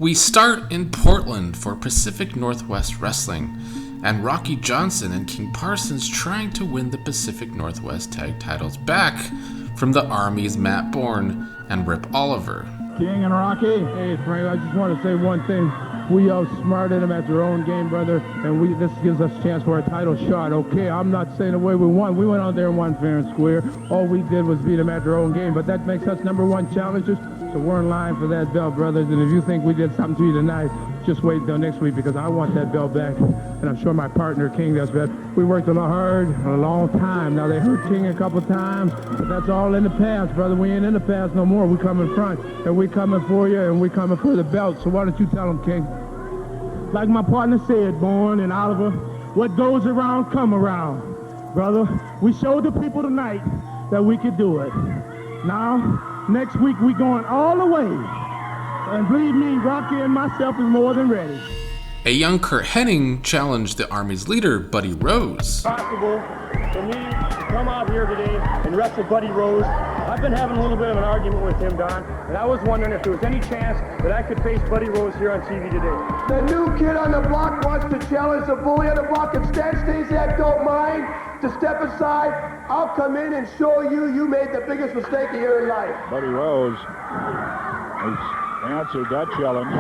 We start in Portland for Pacific Northwest Wrestling, and Rocky Johnson and King Parsons trying to win the Pacific Northwest tag titles back from the Army's Matt Borne and Rip Oliver. King and Rocky. Hey, Frank, I just want to say one thing. We outsmarted them at their own game, brother, and this gives us a chance for a title shot. Okay, I'm not saying the way we won. We went out there and won fair and square. All we did was beat them at their own game, but that makes us #1 challengers, so we're in line for that belt, brothers. And if you think we did something to you tonight, just wait until next week, because I want that belt back, and I'm sure my partner, King, does that. We worked a lot hard, a long time. Now, they hurt King a couple times, but that's all in the past, brother. We ain't in the past no more. We come in front, and we coming for you, and we coming for the belt. So why don't you tell them, King? Like my partner said, Borne and Oliver, what goes around, come around. Brother, we showed the people tonight that we could do it. Now, next week, we going all the way. And believe me, Rocky and myself is more than ready. A young Curt Hennig challenged the Army's leader, Buddy Rose. Possible for me to come out here today and wrestle Buddy Rose. I've been having a little bit of an argument with him, Don, and I was wondering if there was any chance that I could face Buddy Rose here on TV today. The new kid on the block wants to challenge the bully on the block. If Stan Stasiak don't mind to step aside, I'll come in and show you made the biggest mistake of your life. Buddy Rose has answered that challenge.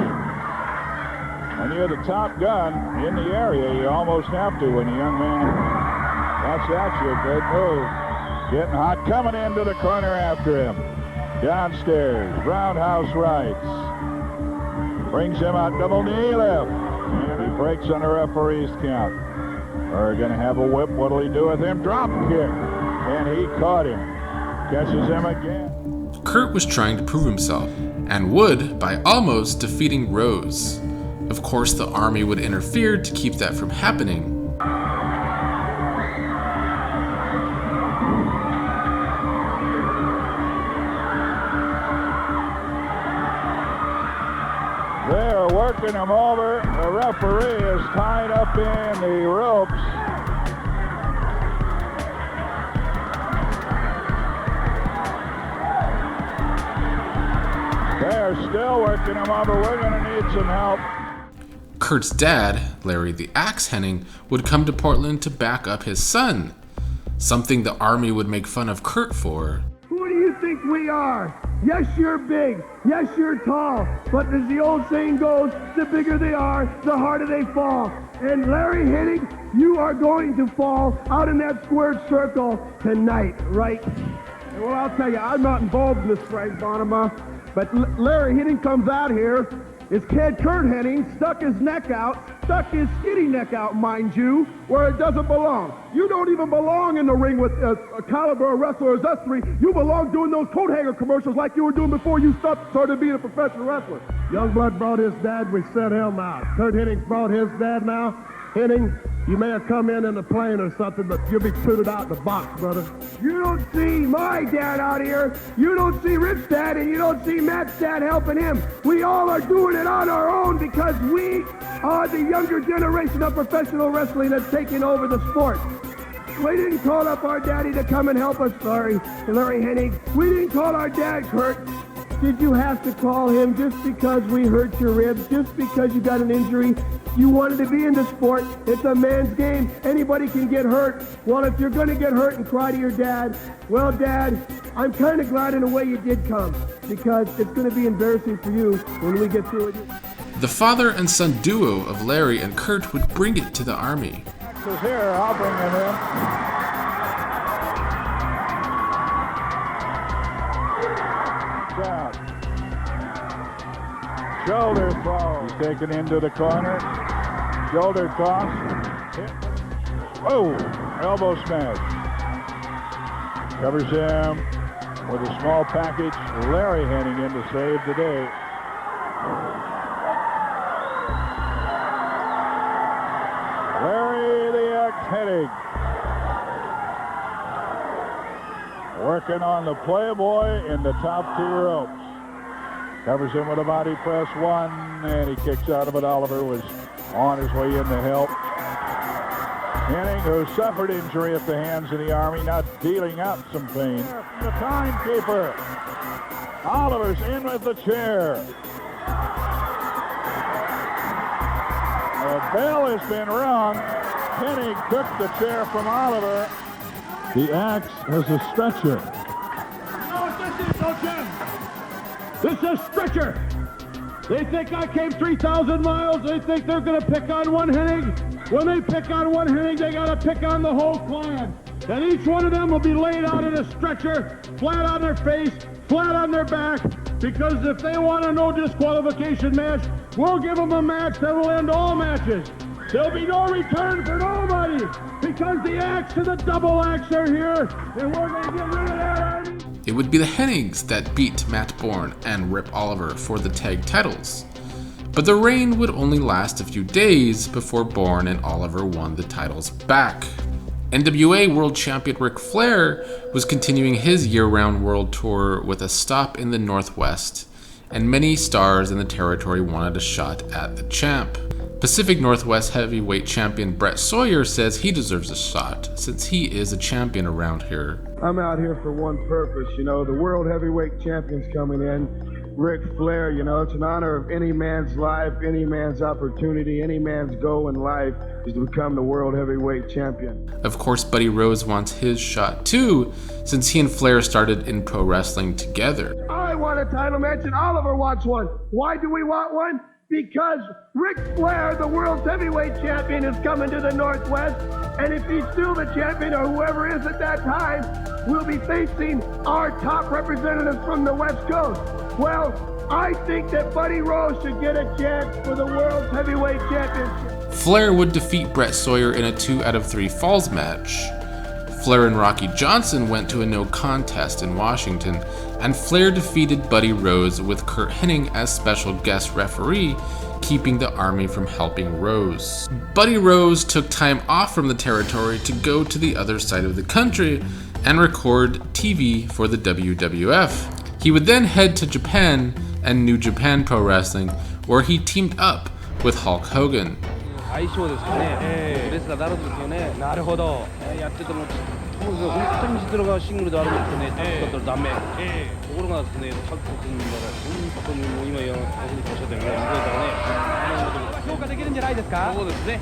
When you're the top gun in the area, you almost have to when a young man that's at you. Good move. Getting hot, coming into the corner after him. Downstairs, roundhouse rights. Brings him out, double knee left. And he breaks on the referee's count. We're going to have a whip. What'll he do with him? Drop kick. And he caught him. Catches him again. Curt was trying to prove himself, and would by almost defeating Rose. Of course, the Army would interfere to keep that from happening. They're working him over. The referee is tied up in the ropes. They're still working him over. We're going to need some help. Curt's dad, Larry the Axe Hennig, would come to Portland to back up his son, something the Army would make fun of Curt for. Who do you think we are? Yes, you're big. Yes, you're tall. But as the old saying goes, the bigger they are, the harder they fall. And Larry Hennig, you are going to fall out in that squared circle tonight, right? Well, I'll tell you, I'm not involved in this, Frank Bonema, but Larry Hennig comes out here. His kid, Curt Hennig, stuck his neck out, stuck his skinny neck out, mind you, where it doesn't belong. You don't even belong in the ring with a caliber of wrestlers, us three. You belong doing those coat hanger commercials like you were doing before you started being a professional wrestler. Youngblood brought his dad, we sent him out. Curt Hennig brought his dad now. Hennig, you may have come in a plane or something, but you'll be put out in the box, brother. You don't see my dad out here. You don't see Rip's dad, and you don't see Matt's dad helping him. We all are doing it on our own because we are the younger generation of professional wrestling that's taking over the sport. We didn't call up our daddy to come and help us, Larry Hennig. We didn't call our dad, Curt. Did you have to call him just because we hurt your ribs, just because you got an injury? You wanted to be in the sport. It's a man's game. Anybody can get hurt. Well, if you're going to get hurt and cry to your dad, well, Dad, I'm kind of glad in a way you did come, because it's going to be embarrassing for you when we get through it. The father and son duo of Larry and Curt would bring it to the Army. Axe is here. I'll bring him in. Down. Shoulder throw. He's taken into the corner. Shoulder toss. Oh, elbow smash. Covers him with a small package. Larry Hennig in to save the day. Larry the Axe Hennig. Working on the Playboy in the top two ropes. Covers him with a body press one, and he kicks out of it. Oliver was on his way in to help. Hennig, who suffered injury at the hands of the Army, now dealing out some pain. The timekeeper. Oliver's in with the chair. bell has been rung. Hennig took the chair from Oliver. The Axe has a stretcher. This is stretcher. They think I came 3,000 miles. They think they're going to pick on one Hennig. When they pick on one Hennig, they got to pick on the whole clan. And each one of them will be laid out in a stretcher, flat on their face, flat on their back, because if they want a no disqualification match, we'll give them a match that will end all matches. There'll be no return for nobody, because the Axe and the double Axe are here, and we're going to get rid of that already. It would be the Hennings that beat Matt Borne and Rip Oliver for the tag titles. But the reign would only last a few days before Borne and Oliver won the titles back. NWA World Champion Ric Flair was continuing his year-round world tour with a stop in the Northwest, and many stars in the territory wanted a shot at the champ. Pacific Northwest Heavyweight Champion Brett Sawyer says he deserves a shot since he is a champion around here. I'm out here for one purpose, the World Heavyweight Champion's coming in. Ric Flair, it's an honor of any man's life, any man's opportunity, any man's goal in life is to become the World Heavyweight Champion. Of course, Buddy Rose wants his shot too, since he and Flair started in pro wrestling together. I want a title match and Oliver wants one. Why do we want one? Because Ric Flair, the World Heavyweight Champion, is coming to the Northwest, and if he's still the champion or whoever is at that time, we'll be facing our top representatives from the West Coast. Well, I think that Buddy Rose should get a chance for the World Heavyweight Championship. Flair would defeat Brett Sawyer in a 2 out of 3 falls match. Flair and Rocky Johnson went to a no contest in Washington, and Flair defeated Buddy Rose with Curt Hennig as special guest referee, keeping the Army from helping Rose. Buddy Rose took time off from the territory to go to the other side of the country and record TV for the WWF. He would then head to Japan and New Japan Pro Wrestling, where he teamed up with Hulk Hogan. 相性ですかね、レスラーになるんですよね。なるほど。やってても本当に実力がシングルであるんですね。タッグだったらダメ。ところがですね、タッグ組んだら本当にもう今おっしゃったように向こうからね、評価できるんじゃないですか。そうですね。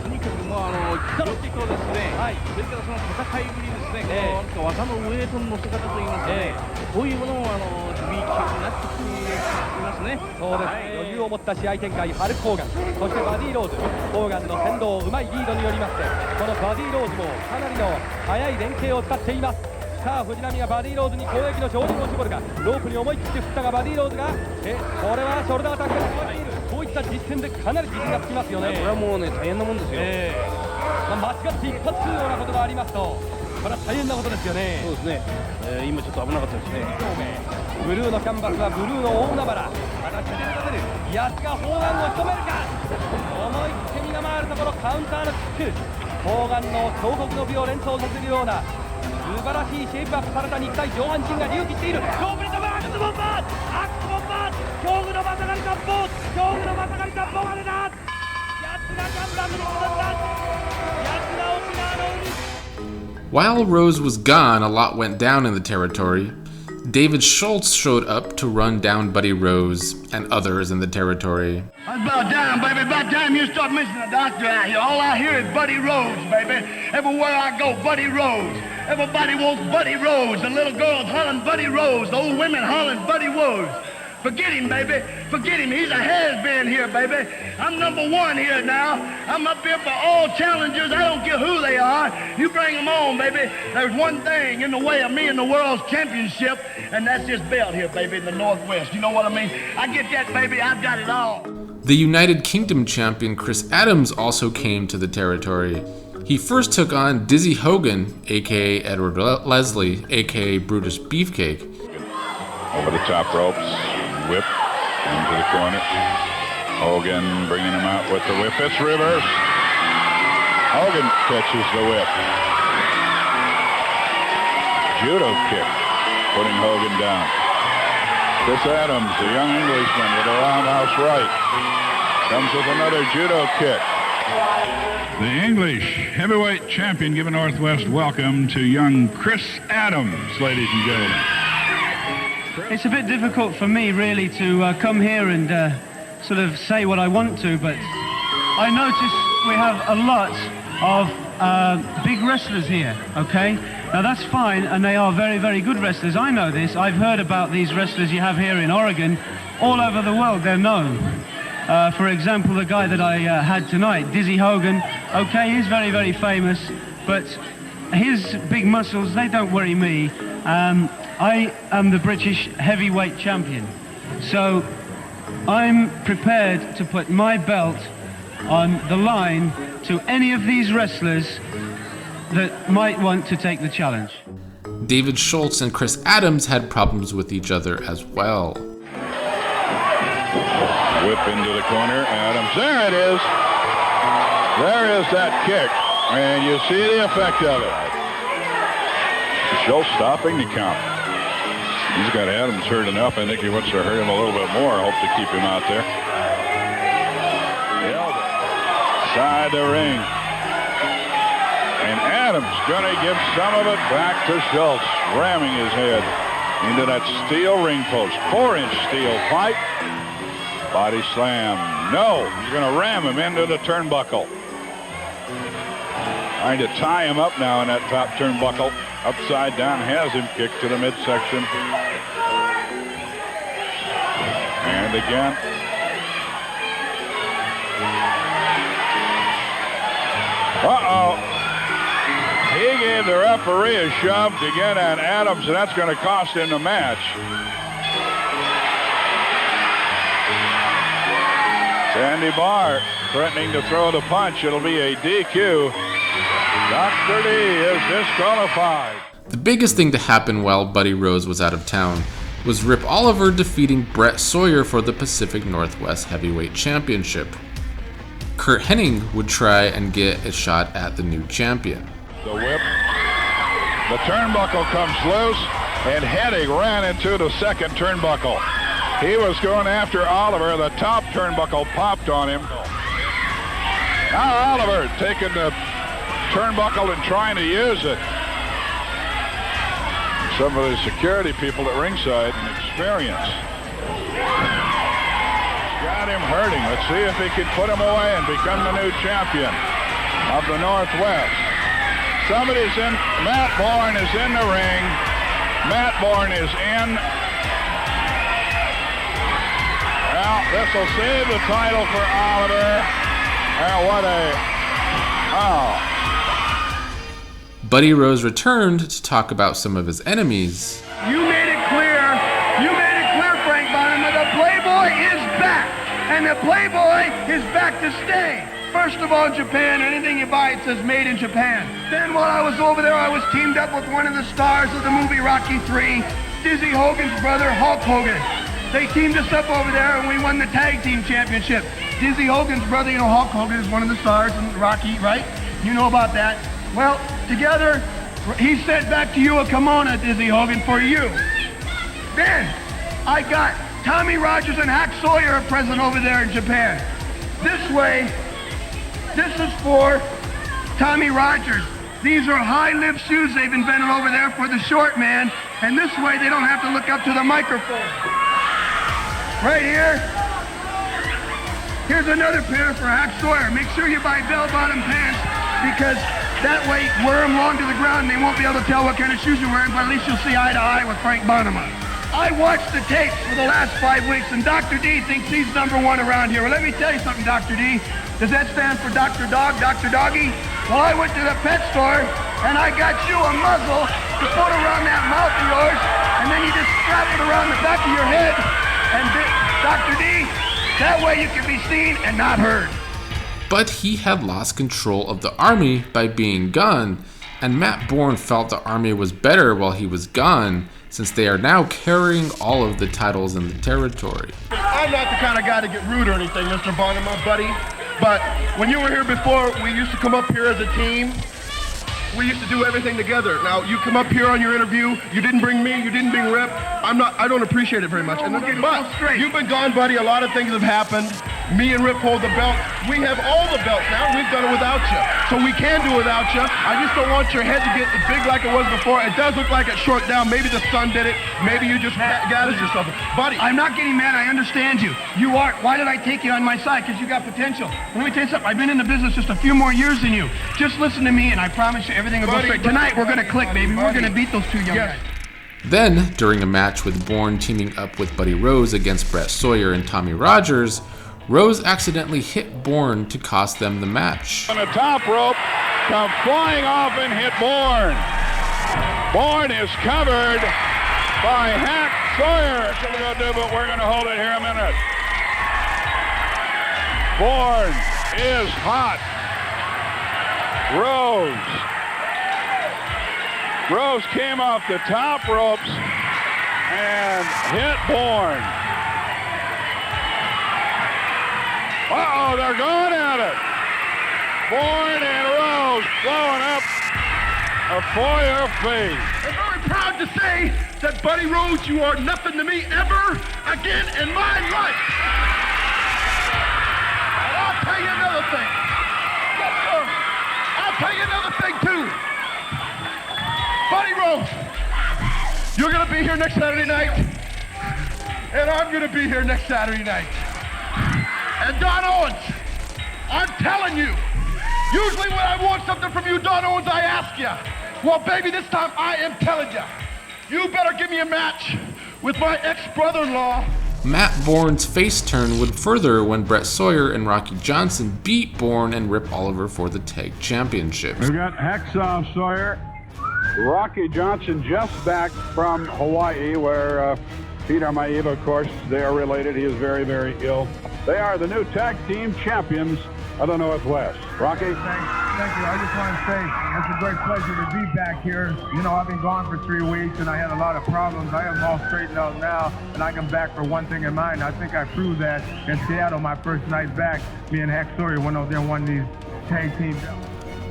とにかくもう力ってそうですね。はい。それからその戦いぶりですね。技のウエイトの乗せ方といいますね。こういうものも響きになってきますね。そうです。余裕を持った試合展開、ハルク・ホーガン、そしてバディ・ローズ、ホーガンの先導、うまいリードによりまして、このバディ・ローズもかなりの速い連携を使っています。さあ藤波はバディ・ローズに攻撃の照準を絞るが、ロープに思い切って振ったがバディ・ローズが、これはショルダーアタックが決まっている。こういった実戦でかなり自信がつきますよね。これはもうね、大変なもんですよ。間違って一発するようなことがありますと、これは大変なことですよね。そうですね。今ちょっと危なかったですね。ブルーのキャンバスはブルーの大海原。形で立てる。やつがホーガンを仕留めるか。思い切って身が回るところカウンターのキック。ホーガンの彫刻の美を連想させるような素晴らしいシェイプアップされた肉体、上半身が隆起している。ロープに飛ぶアクスボンバー、アクスボンバー、恐怖のまさかり殺法、恐怖のまさかり殺法までだ。やつがガンラムに戻った。やつが沖縄の海。While Rose was gone, a lot went down in the territory. David Schultz showed up to run down Buddy Rose and others in the territory. That's about time, baby. About time you start mentioning the doctor out here. All I hear is Buddy Rose, baby. Everywhere I go, Buddy Rose. Everybody wants Buddy Rose. The little girls hollering Buddy Rose. The old women hollering Buddy Rose. Forget him, baby. Forget him. He's a has-been here, baby. I'm number one here now. I'm up here for all challengers. I don't care who they are. You bring them on, baby. There's one thing in the way of me and the world's championship, and that's this belt here, baby, in the Northwest. You know what I mean? I get that, baby. I've got it all. The United Kingdom champion Chris Adams also came to the territory. He first took on Dizzy Hogan, aka Edward Leslie, aka Brutus Beefcake. Over the top ropes. Whip into the corner. Hogan bringing him out with the whip. It's reverse. Hogan catches the whip. Judo kick, putting Hogan down. Chris Adams, the young Englishman with a roundhouse right, comes with another judo kick. The English heavyweight champion giving Northwest welcome to young Chris Adams, ladies and gentlemen. It's a bit difficult for me, really, to come here and sort of say what I want to, but I notice we have a lot of big wrestlers here, okay? Now that's fine, and they are very, very good wrestlers. I know this. I've heard about these wrestlers you have here in Oregon. All over the world, they're known. For example, the guy that I had tonight, Dizzy Hogan, okay, he's very, very famous, but his big muscles, they don't worry me. I am the British Heavyweight Champion, so I'm prepared to put my belt on the line to any of these wrestlers that might want to take the challenge. David Schultz and Chris Adams had problems with each other as well. Whip into the corner, Adams, there it is. There is that kick, and you see the effect of it. Schultz stopping the count. He's got Adams hurt enough. I think he wants to hurt him a little bit more. Hope to keep him out there. The elbow. Side the ring. And Adams going to give some of it back to Schultz, ramming his head into that steel ring post. 4-inch steel pipe. Body slam. No, he's going to ram him into the turnbuckle. Trying to tie him up now in that top turnbuckle. Upside down, has him kicked to the midsection. And again. Uh-oh. He gave the referee a shove to get at Adams, and that's going to cost him the match. Sandy Barr threatening to throw the punch. It'll be a DQ. Dr. D is disqualified. The biggest thing to happen while Buddy Rose was out of town was Rip Oliver defeating Brett Sawyer for the Pacific Northwest Heavyweight Championship. Curt Hennig would try and get a shot at the new champion. The whip. The turnbuckle comes loose, and Hennig ran into the second turnbuckle. He was going after Oliver. The top turnbuckle popped on him. Now Oliver taking the turnbuckle and trying to use it. Some of the security people at ringside and experience. Got him hurting. Let's see if he can put him away and become the new champion of the Northwest. Somebody's in. Matt Borne is in the ring. Matt Borne is in. Well, this will save the title for Oliver. What a... Oh. Buddy Rose returned to talk about some of his enemies. You made it clear, Frank Bonham, the Playboy is back, and the Playboy is back to stay. First of all, in Japan, anything you buy, it says made in Japan. Then while I was over there, I was teamed up with one of the stars of the movie Rocky III, Dizzy Hogan's brother, Hulk Hogan. They teamed us up over there, and we won the tag team championship. Dizzy Hogan's brother, you know, Hulk Hogan is one of the stars in Rocky, right? You know about that. Well, together, he sent back to you a kimono, Dizzy Hogan, for you. Then, I got Tommy Rogers and Hack Sawyer present over there in Japan. This way, this is for Tommy Rogers. These are high-lift shoes they've invented over there for the short man, and this way they don't have to look up to the microphone. Right here, here's another pair for Hack Sawyer. Make sure you buy bell-bottom pants, because that way wear them long to the ground and they won't be able to tell what kind of shoes you're wearing, but at least you'll see eye to eye with Frank Bonham. I watched the tapes for the last 5 weeks, and Dr. D thinks he's #1 around here. Well, let me tell you something, Dr. D. Does that stand for Dr. Dog, Dr. Doggy? Well, I went to the pet store, and I got you a muzzle to put around that mouth of yours, and then you just strap it around the back of your head, and Dr. D, that way you can be seen and not heard. But he had lost control of the army by being gone, and Matt Borne felt the army was better while he was gone, since they are now carrying all of the titles in the territory. I'm not the kind of guy to get rude or anything, Mr. Bonham, my buddy, but when you were here before, we used to come up here as a team. We used to do everything together. Now, you come up here on your interview, you didn't bring me, you didn't bring Rip. I don't appreciate it very much. But you've been gone, buddy. A lot of things have happened. Me and Rip hold the belt. We have all the belts now. We've done it without you. So we can do it without you. I just don't want your head to get as big like it was before. It does look like it's short down. Maybe the sun did it. Maybe you just gathered yourself. Buddy. I'm not getting mad. I understand you. You are. Why did I take you on my side? Because you got potential. Let me tell you something. I've been in the business just a few more years than you. Just listen to me, and I promise you everything will go straight. Tonight, we're going to click, baby. We're going to beat those two young guys. Then, during a match with Borne teaming up with Buddy Rose against Brett Sawyer and Tommy Rogers, Rose accidentally hit Borne to cost them the match. On the top rope, come flying off and hit Borne. Borne is covered by Hack Sawyer. What we're going to do, but we're going to hold it here a minute. Borne is hot. Rose came off the top ropes and hit Borne. Uh-oh, they're going at it. Borne and Rose blowing up a foyer feud. I'm very proud to say that, Buddy Rose, you are nothing to me ever again in my life. And I'll tell you another thing. Yes, sir. I'll tell you another thing, too. Buddy Rose, you're going to be here next Saturday night, and I'm going to be here next Saturday night. And Don Owens, I'm telling you, usually when I want something from you, Don Owens, I ask you. Well, baby, this time I am telling you. You better give me a match with my ex-brother-in-law. Matt Borne's face turn would further when Brett Sawyer and Rocky Johnson beat Borne and Rip Oliver for the tag championships. We've got Hacksaw Sawyer. Rocky Johnson just back from Hawaii, where Peter Maeva, of course, they are related. He is very, very ill. They are the new tag team champions of the Northwest. Rocky? Thank you. I just want to say it's a great pleasure to be back here. You know, I've been gone for 3 weeks and I had a lot of problems. I have them all straightened out now, and I come back for one thing in mind. I think I proved that in Seattle my first night back. Me and Hack Sawyer went over there and won these tag team belts.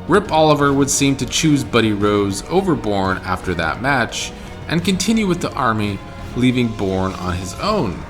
Rip Oliver would seem to choose Buddy Rose over Borne after that match and continue with the Army, leaving Borne on his own.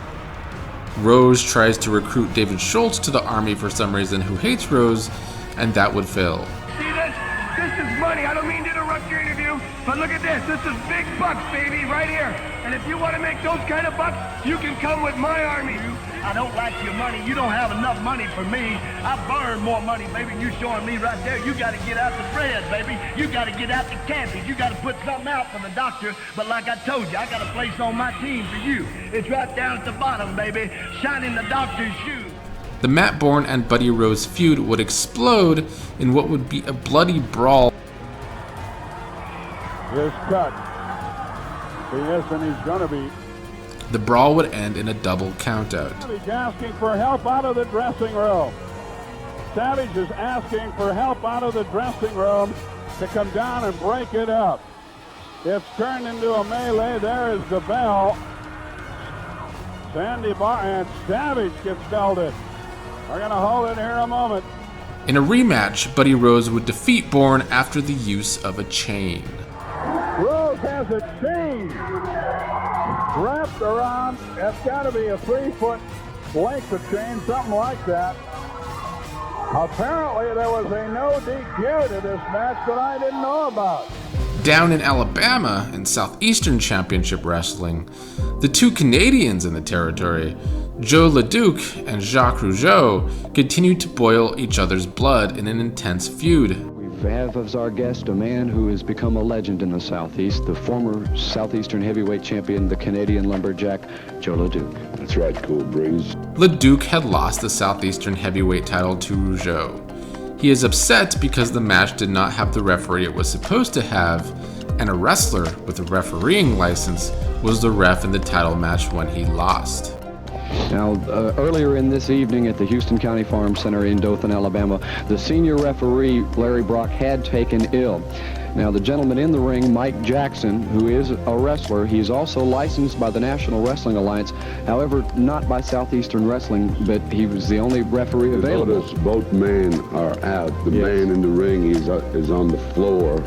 Rose tries to recruit David Schultz to the Army for some reason, who hates Rose, and that would fail. See this? This is money. I don't mean to interrupt your interview, but look at this. This is big bucks, baby, right here. And if you want to make those kind of bucks, you can come with my Army. I don't like your money. You don't have enough money for me. I burn more money, baby. You showing me right there. You got to get out the bread, baby. You got to get out the cabbage. You got to put something out for the doctor. But like I told you, I got a place on my team for you. It's right down at the bottom, baby. Shining the doctor's shoes. The Matt Borne and Buddy Rose feud would explode in what would be a bloody brawl. Here's cut. He is, and he's going to be. The brawl would end in a double countout. Savage asking for help out of the dressing room. Savage is asking for help out of the dressing room to come down and break it up. It's turned into a melee. There is the bell. Sandy Bar and Savage gets belted. We're going to hold it here a moment. In a rematch, Buddy Rose would defeat Borne after the use of a chain. Rose has a chain wrapped around. It's got to be a 3-foot length of chain, something like that. Apparently there was a no DQ to this match that I didn't know about. Down in Alabama, in Southeastern Championship Wrestling, the two Canadians in the territory, Joe LeDuc and Jacques Rougeau, continued to boil each other's blood in an intense feud. We have as our guest a man who has become a legend in the Southeast, the former Southeastern Heavyweight Champion, the Canadian lumberjack, Joe LeDuc. That's right, Cool Breeze. LeDuc had lost the Southeastern Heavyweight title to Rougeau. He is upset because the match did not have the referee it was supposed to have, and a wrestler with a refereeing license was the ref in the title match when he lost. Now, earlier in this evening at the Houston County Farm Center in Dothan, Alabama, the senior referee, Larry Brock, had taken ill. Now, the gentleman in the ring, Mike Jackson, who is a wrestler, he's also licensed by the National Wrestling Alliance, however, not by Southeastern Wrestling, but he was the only referee available. Notice both men are out. The man in the ring is on the floor,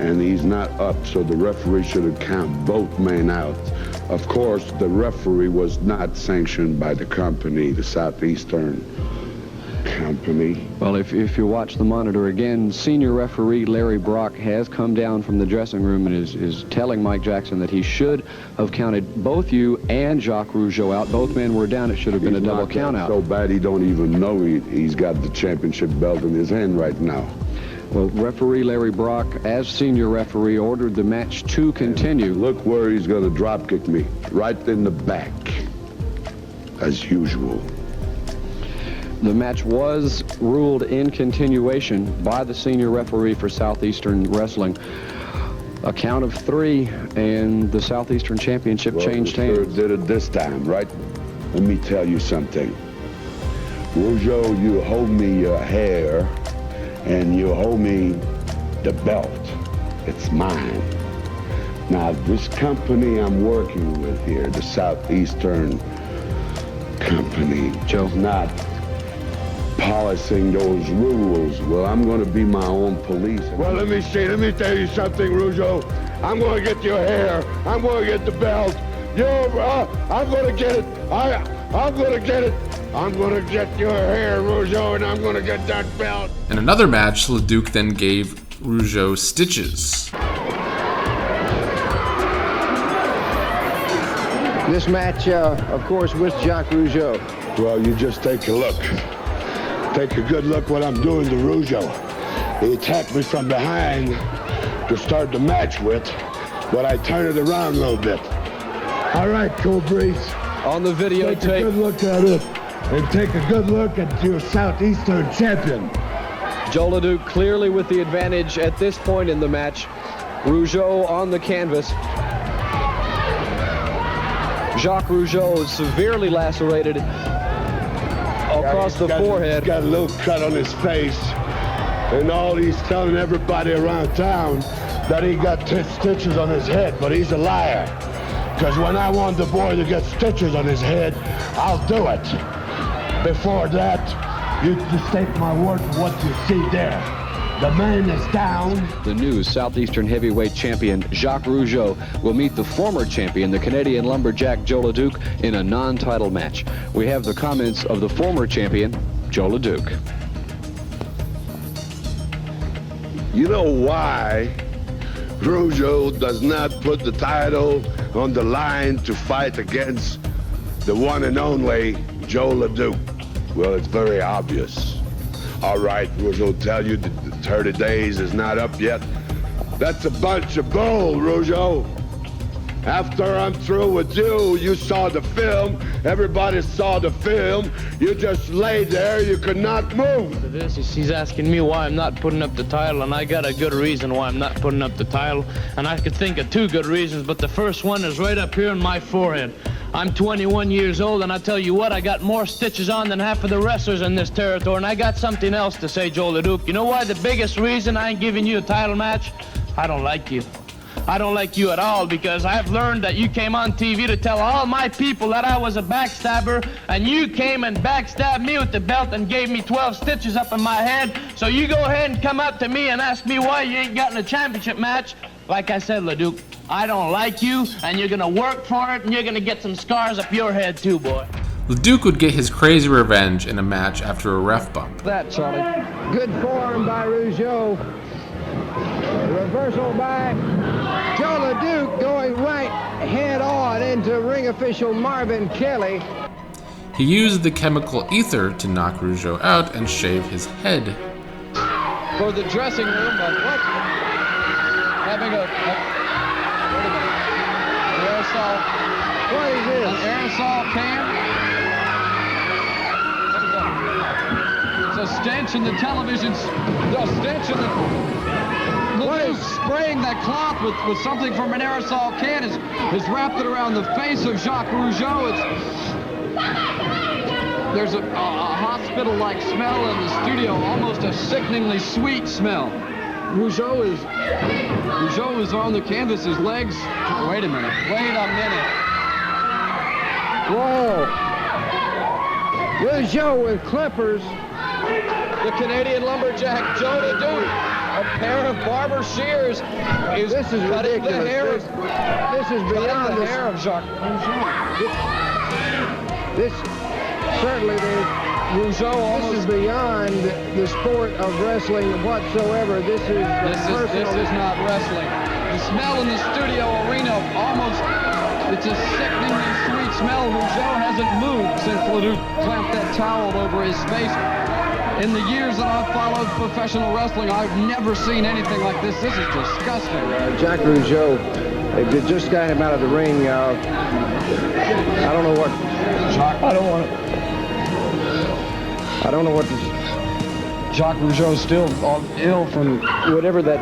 and he's not up, so the referee should have counted both men out. Of course, the referee was not sanctioned by the company, the Southeastern company. Well, if you watch the monitor again, senior referee Larry Brock has come down from the dressing room and is telling Mike Jackson that he should have counted both you and Jacques Rougeau out. Both men were down. It should have been a double count out. So bad he don't even know he's got the championship belt in his hand right now. Well, referee Larry Brock, as senior referee, ordered the match to continue. Look where he's going to drop kick me, right in the back, as usual. The match was ruled in continuation by the senior referee for Southeastern Wrestling. A count of 3, and the Southeastern Championship changed hands. Did it this time, right? Let me tell you something. Rougeau, you hold me your hair, and you hold me the belt. It's mine. Now, this company I'm working with here, the Southeastern company, just not polishing those rules. Well, I'm going to be my own police. Well, let me tell you something, Rougeau. I'm going to get your hair. I'm going to get the belt. I'm going to get it. I'm going to get it. I'm going to get your hair, Rougeau, and I'm going to get that belt. In another match, LeDuc then gave Rougeau stitches. This match, of course, with Jacques Rougeau. Well, you just take a look. Take a good look what I'm doing to Rougeau. He attacked me from behind to start the match with, but I turned it around a little bit. All right, Cool Breeze. On the videotape. Take a good look at it, and take a good look at your Southeastern champion. Joe LeDuc clearly with the advantage at this point in the match. Rougeau on the canvas. Jacques Rougeau is severely lacerated across the forehead. He's got a little cut on his face, and all he's telling everybody around town that he got stitches on his head, but he's a liar. Because when I want the boy to get stitches on his head, I'll do it. Before that, you just take my word for what you see there. The man is down. The new Southeastern Heavyweight Champion, Jacques Rougeau, will meet the former champion, the Canadian lumberjack Joe LeDuc, in a non-title match. We have the comments of the former champion, Joe LeDuc. You know why Rougeau does not put the title on the line to fight against the one and only Joe LeDuc? Well, it's very obvious. All right, Rougeau tell you that the 30 days is not up yet. That's a bunch of bull, Rougeau. After I'm through with you, you saw the film. Everybody saw the film. You just lay there. You could not move. He's asking me why I'm not putting up the title, and I got a good reason why I'm not putting up the title. And I could think of 2 good reasons, but the first one is right up here on my forehead. I'm 21 years old, and I tell you what, I got more stitches on than half of the wrestlers in this territory, and I got something else to say, Joe LeDuc. You know why the biggest reason I ain't giving you a title match? I don't like you. I don't like you at all, because I've learned that you came on TV to tell all my people that I was a backstabber, and you came and backstabbed me with the belt and gave me 12 stitches up in my head. So you go ahead and come up to me and ask me why you ain't gotten a championship match. Like I said, LeDuc, I don't like you, and you're gonna work for it, and you're gonna get some scars up your head too, boy. LeDuc would get his crazy revenge in a match after a ref bump. That, Charlie. Good forearm by Rougeau. Reversal by Joe LeDuc, going right head on into ring official Marvin Kelly. He used the chemical ether to knock Rougeau out and shave his head. For the dressing room, what? Having wait a minute. An aerosol. What is this? An aerosol can? What is that? It's a stench in the television. The stench in the... LeDuc spraying that cloth with something from an aerosol can is wrapped it around the face of Jacques Rougeau. There's a hospital-like smell in the studio, almost a sickeningly sweet smell. Rougeau is on the canvas, his legs. Wait a minute. Whoa. Rougeau with clippers. The Canadian lumberjack, Joe LeDuc. A pair of barber shears is This is cutting the ridiculous. hair. This is beyond the hair of Jacques Rougeau. This certainly Rougeau almost. This is beyond the sport of wrestling whatsoever. This is This is not wrestling. The smell in the studio arena almost, it's a sickeningly sweet smell. Rougeau hasn't moved since LeDuc clamped that towel over his face. In the years that I've followed professional wrestling, I've never seen anything like this. This is disgusting. Jacques Rougeau, they just got him out of the ring. I don't know what. I don't know what. Jacques Rougeau's still ill from whatever that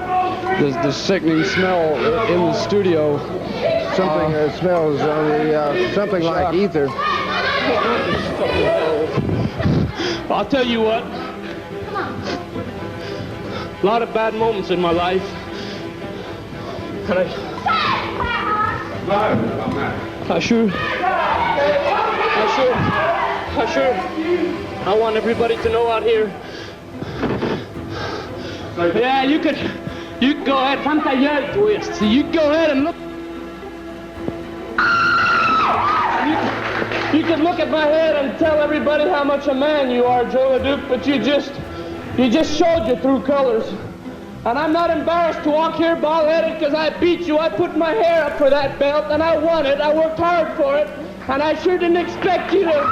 the sickening smell in the studio. Something that smells on the something like ether. I'll tell you what. A lot of bad moments in my life. And I want everybody to know out here. Yeah, you could go ahead. So you go ahead and look. You could look at my head and tell everybody how much a man you are, Joe LeDuc, but you just showed your true colors. And I'm not embarrassed to walk here bald-headed because I beat you. I put my hair up for that belt and I won it. I worked hard for it. And I sure didn't expect you to...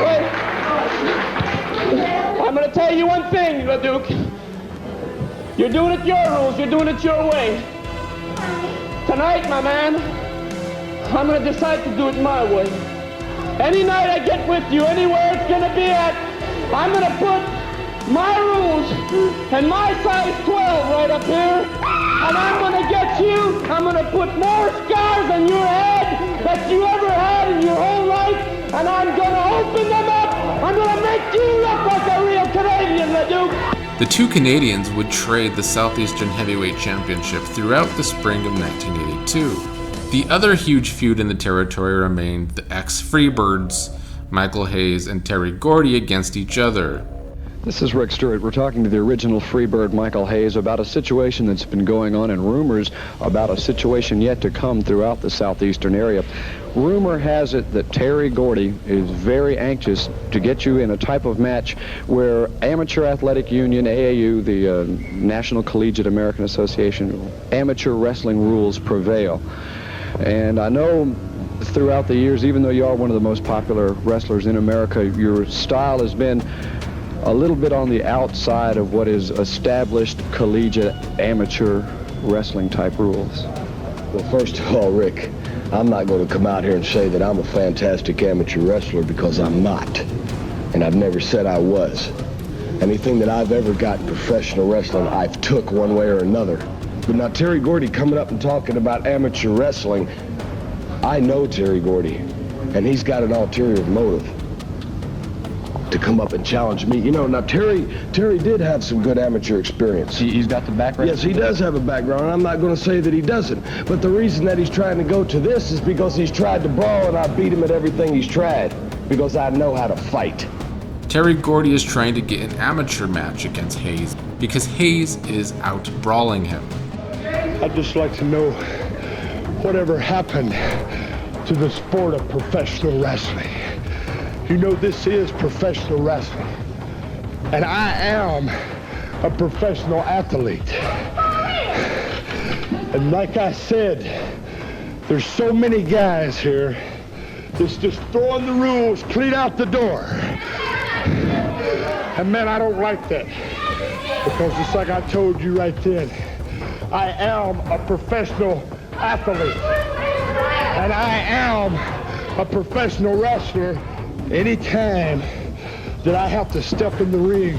Wait. I'm going to tell you one thing, LeDuc. You're doing it your rules. You're doing it your way. Tonight, my man, I'm going to decide to do it my way. Any night I get with you, anywhere it's going to be at, I'm going to put my rules and my size 12 right up here, and I'm going to get you, I'm going to put more scars on your head that you ever had in your whole life, and I'm going to open them up. I'm going to make you look like a real Canadian, LeDuc. The two Canadians would trade the Southeastern Heavyweight Championship throughout the spring of 1982. The other huge feud in the territory remained the ex-Freebirds, Michael Hayes and Terry Gordy, against each other. This is Rick Stewart. We're talking to the original Freebird, Michael Hayes, about a situation that's been going on and rumors about a situation yet to come throughout the southeastern area. Rumor has it that Terry Gordy is very anxious to get you in a type of match where Amateur Athletic Union, AAU, the National Collegiate American Association, amateur wrestling rules prevail. And I know throughout the years, even though you are one of the most popular wrestlers in America, your style has been a little bit on the outside of what is established collegiate amateur wrestling type rules. Well, first of all, Rick, I'm not going to come out here and say that I'm a fantastic amateur wrestler, because I'm not. And I've never said I was. Anything that I've ever got in professional wrestling, I've took one way or another. But now Terry Gordy coming up and talking about amateur wrestling, I know Terry Gordy, and he's got an ulterior motive to come up and challenge me. You know, now Terry did have some good amateur experience. He's got the background? Yes, he does have a background, and I'm not going to say that he doesn't. But the reason that he's trying to go to this is because he's tried to brawl, and I beat him at everything he's tried, because I know how to fight. Terry Gordy is trying to get an amateur match against Hayes because Hayes is out brawling him. I'd just like to know whatever happened to the sport of professional wrestling. You know, this is professional wrestling, and I am a professional athlete. And like I said, there's so many guys here that's just throwing the rules clean out the door. And man, I don't like that, because just like I told you right then, I am a professional athlete, and I am a professional wrestler. Anytime that I have to step in the ring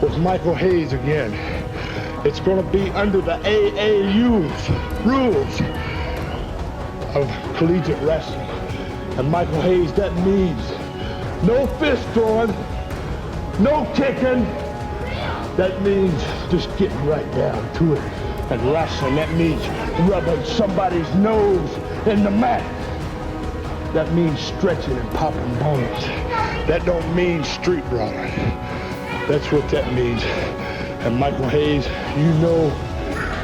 with Michael Hayes again, it's going to be under the AAU's rules of collegiate wrestling. And Michael Hayes, that means no fist throwing, no kicking. That means just getting right down to it and wrestling. That means rubbing somebody's nose in the mat. That means stretching and popping bones. That don't mean street brawling. That's what that means. And Michael Hayes, you know,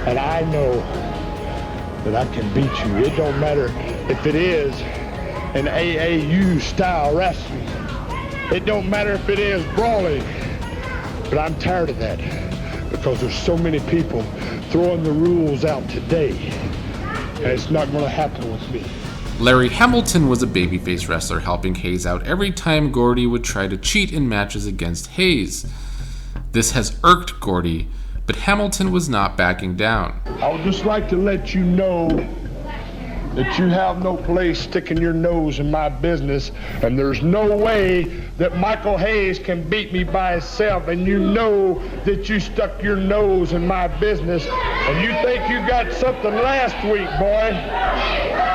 and I know that I can beat you. It don't matter if it is an AAU style wrestling. It don't matter if it is brawling. But I'm tired of that because there's so many people throwing the rules out today, and it's not going to happen with me. Larry Hamilton was a babyface wrestler, helping Hayes out every time Gordy would try to cheat in matches against Hayes. This has irked Gordy, but Hamilton was not backing down. I would just like to let you know that you have no place sticking your nose in my business, and there's no way that Michael Hayes can beat me by himself, and you know that you stuck your nose in my business, and you think you got something last week, boy.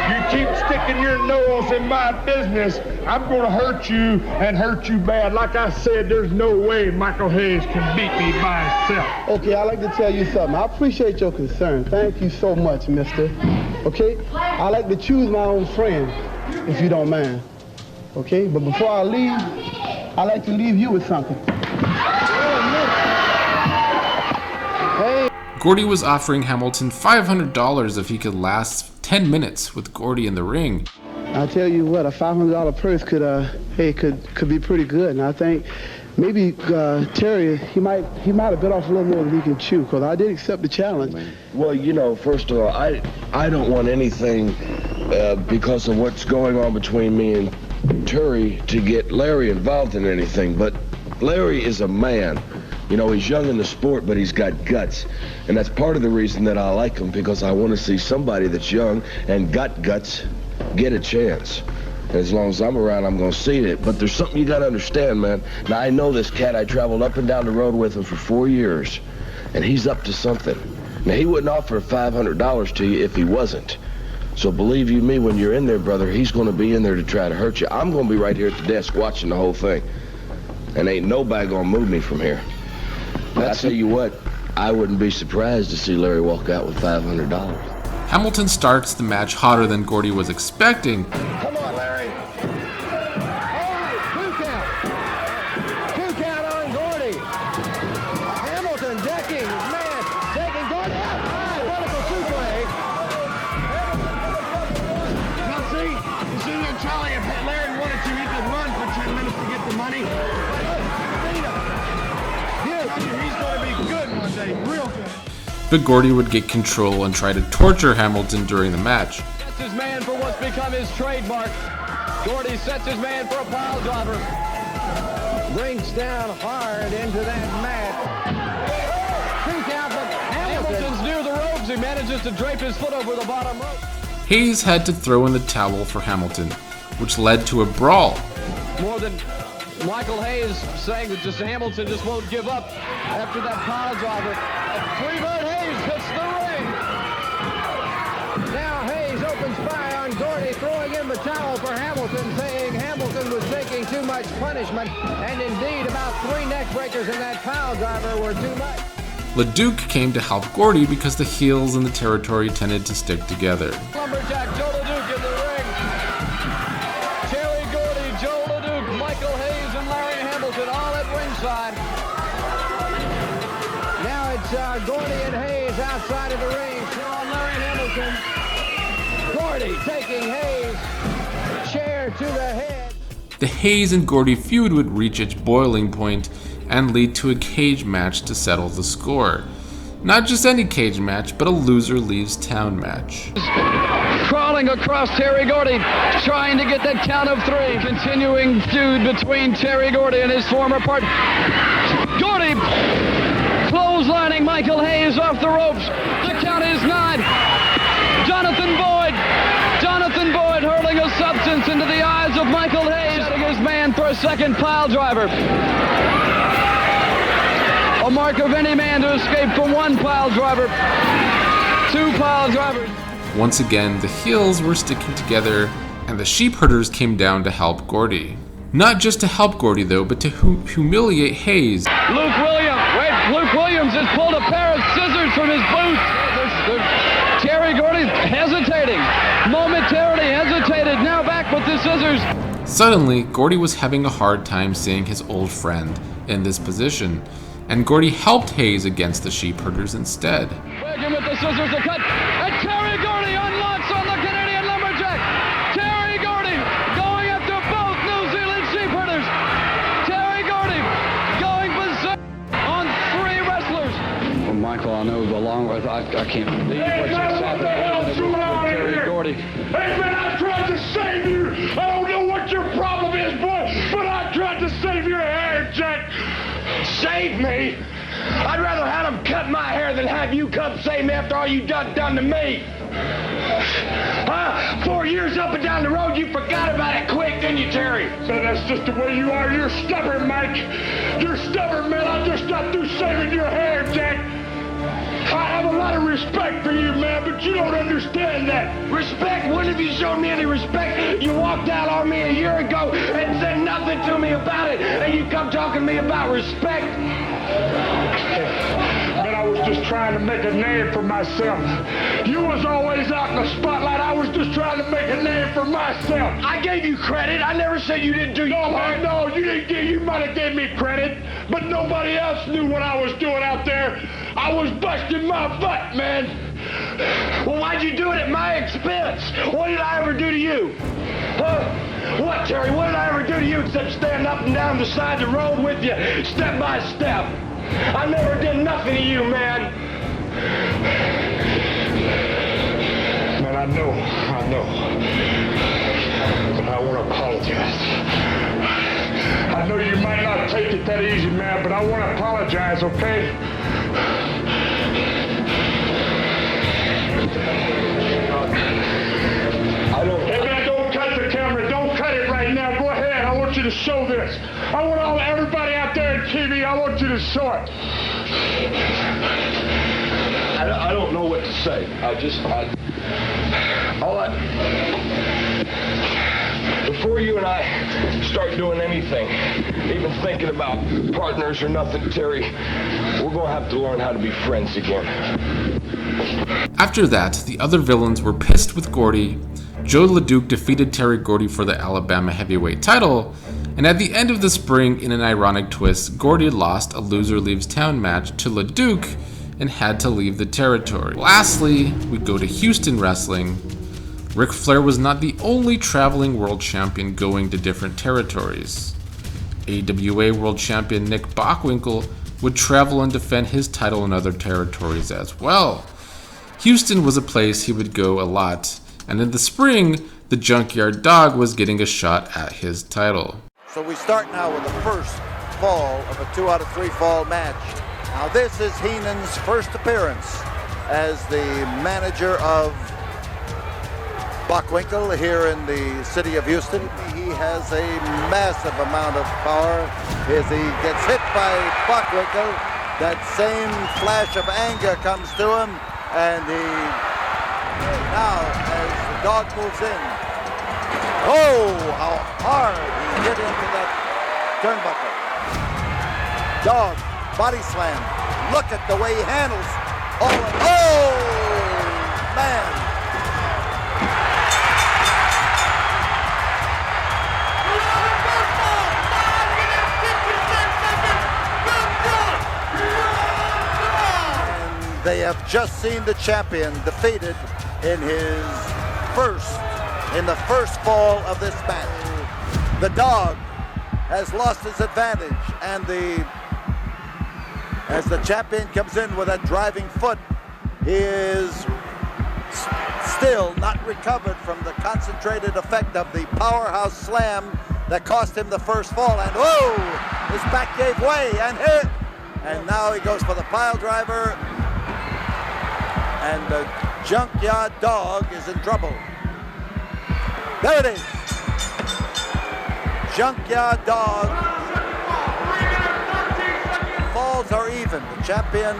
You keep sticking your nose in my business, I'm gonna hurt you and hurt you bad. Like I said, there's no way Michael Hayes can beat me by himself. Okay, I'd like to tell you something. I appreciate your concern. Thank you so much, mister. Okay? I like to choose my own friend, if you don't mind. Okay? But before I leave, I like to leave you with something. Hey. Gordy was offering Hamilton $500 if he could last 10 minutes with Gordy in the ring. I'll tell you what, a $500 purse could be pretty good. And I think maybe Terry, he might have bit off a little more than he can chew, because I did accept the challenge. Well, you know, first of all, I don't want anything because of what's going on between me and Terry to get Larry involved in anything, but Larry is a man. You know, he's young in the sport, but he's got guts. And that's part of the reason that I like him, because I want to see somebody that's young and got guts get a chance. And as long as I'm around, I'm going to see it. But there's something you got to understand, man. Now, I know this cat. I traveled up and down the road with him for 4 years, and he's up to something. Now, he wouldn't offer $500 to you if he wasn't. So believe you me, when you're in there, brother, he's going to be in there to try to hurt you. I'm going to be right here at the desk watching the whole thing. And ain't nobody going to move me from here. But I tell you what, I wouldn't be surprised to see Larry walk out with $500. Hamilton starts the match hotter than Gordy was expecting. Come on, Larry. Two count on Gordy. Hamilton decking his man, taking Gordy out. Vertical suplex. Now see there, Charlie, if Larry wanted to, he could run for 10 minutes to get the money. He's going to be good one day, real good. But Gordy would get control and try to torture Hamilton during the match. Sets his man for what's become his trademark. Gordy sets his man for a pile driver. Brings down hard into that mat. Two count, but Hamilton's near the ropes. He manages to drape his foot over the bottom rope. Hayes had to throw in the towel for Hamilton, which led to a brawl. More than Michael Hayes saying that Hamilton just won't give up after that pile driver. Freebird Hayes hits the ring. Now Hayes opens fire on Gordy, throwing in the towel for Hamilton, saying Hamilton was taking too much punishment, and indeed about 3 neck breakers in that pile driver were too much. LeDuc came to help Gordy because the heels in the territory tended to stick together. Lumberjack Joe LeDuc in the ring. Terry Gordy, Joe LeDuc, Michael Hayes, and Larry Hamilton all at ringside. Now it's Gordy and Hayes outside of the ring. Showing Larry Hamilton. Gordy taking Hayes. Chair to the head. The Hayes and Gordy feud would reach its boiling point and lead to a cage match to settle the score. Not just any cage match, but a loser leaves town match. Crawling across Terry Gordy, trying to get that count of 3. Continuing feud between Terry Gordy and his former partner. Gordy clotheslining Michael Hayes off the ropes. The count is 9. Jonathan Boyd hurling a substance into the eyes of Michael Hayes, setting his man for a second pile driver. A mark of any man to escape from 1 pile driver. 2 pile drivers. Once again, the heels were sticking together, and the sheep herders came down to help Gordy. Not just to help Gordy though, but to humiliate Hayes. Luke Williams has pulled a pair of scissors from his boot. Terry Gordy hesitating, momentarily hesitated, now back with the scissors. Suddenly, Gordy was having a hard time seeing his old friend in this position, and Gordy helped Hayes against the Sheepherders instead. Wagon with the scissors to cut, and Terry Gordy unlocks on the Canadian Lumberjack. Terry Gordy going after both New Zealand Sheepherders. Terry Gordy going berserk on 3 wrestlers. Well, Michael, I know along with, I can't believe what just happened with Terry Gordy. Hey, man, I tried to save you. I don't know what your problem is, boy, but I tried to save your hair, Jack. Save me? I'd rather have them cut my hair than have you come save me after all you done to me. Huh? 4 years up and down the road, you forgot about it quick, didn't you, Terry? So that's just the way you are. You're stubborn, Mike. You're stubborn, man. I just got through saving your hair, Jack. I have a lot of respect for you, man, but you don't understand that. Respect? When have you shown me any respect? You walked out on me a year ago and said nothing to me about it, and you come talking to me about respect? Man, I was just trying to make a name for myself. You was always out in the spotlight. I was just trying to make a name for myself. I gave you credit. I never said you didn't do your part. No, you didn't give, you might have gave me credit, but nobody else knew what I was doing out there. I was busting my butt, man. Well, why'd you do it at my expense? What did I ever do to you? Huh? What, Terry? What did I ever do to you except stand up and down the side of the road with you, step by step? I never did nothing to you, man. Man, I know. But I want to apologize. I know you might not take it that easy, man, but I want to apologize, okay? Hey, man, don't cut the camera. Don't cut it right now. Go ahead. I want you to show this. I want everybody out there on TV, I want you to show it. I don't know what to say. Before you and I start doing anything, even thinking about partners or nothing, Terry, we're going to have to learn how to be friends again. After that, the other villains were pissed with Gordy. Joe LeDuc defeated Terry Gordy for the Alabama heavyweight title, and at the end of the spring, in an ironic twist, Gordy lost a loser leaves town match to LeDuc and had to leave the territory. Lastly, we go to Houston wrestling. Ric Flair was not the only traveling world champion going to different territories. AWA world champion Nick Bockwinkel would travel and defend his title in other territories as well. Houston was a place he would go a lot, and in the spring, the Junkyard Dog was getting a shot at his title. So we start now with the first fall of a 2 out of 3 fall match. Now this is Heenans' first appearance as the manager of Bockwinkel here in the city of Houston. He has a massive amount of power. As he gets hit by Bockwinkel, that same flash of anger comes to him, and now as the dog moves in, oh, how hard he hit into that turnbuckle. Dog, body slam. Look at the way he handles. Oh, man. And they have just seen the champion defeated in the first fall of this match. The dog has lost his advantage, and as the champion comes in with a driving foot, he is still not recovered from the concentrated effect of the powerhouse slam that cost him the first fall. And his back gave way and hit. And now he goes for the pile driver. And the Junkyard Dog is in trouble. There it is. Junkyard Dog. Falls are even. The champion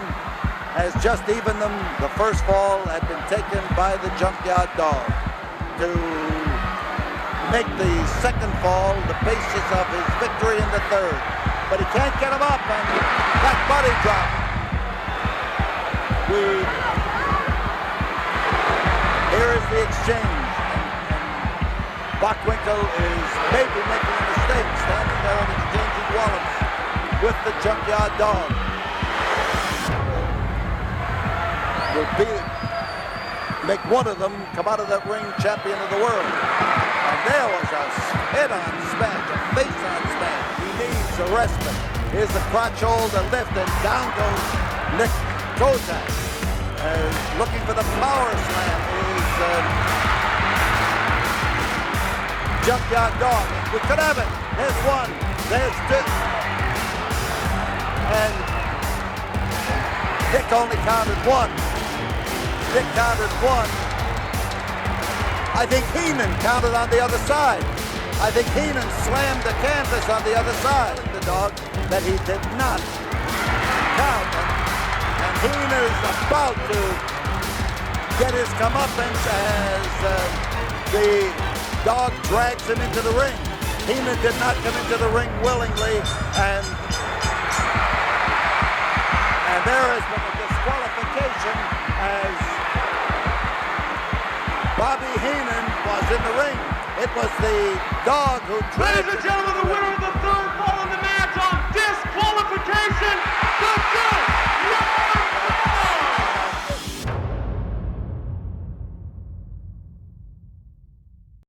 has just evened them. The first fall had been taken by the Junkyard Dog to make the second fall the basis of his victory in the third. But he can't get him up, and that body drop. Here is the exchange. And Bockwinkel is maybe making a mistake, standing there and exchanging wallops with the Junkyard Dog. will make one of them come out of that ring champion of the world. And there was a head-on smash, a face-on smash. He needs a respite. Here's the crotch hold, a lift, and down goes Nick Kozak. Looking for the power slam is Junkyard Dog. We could have it. There's one. There's two. And Nick only counted one. Nick counted one. I think Heenan counted on the other side. I think Heenan slammed the canvas on the other side. The Dog that he did not count. And Heenan is about to get his comeuppance as the Dog drags him into the ring. Heenan did not come into the ring willingly, and there has been a disqualification as Bobby Heenan was in the ring. It was the Dog who dragged him. Ladies and gentlemen, the winner of the third fall in the match on disqualification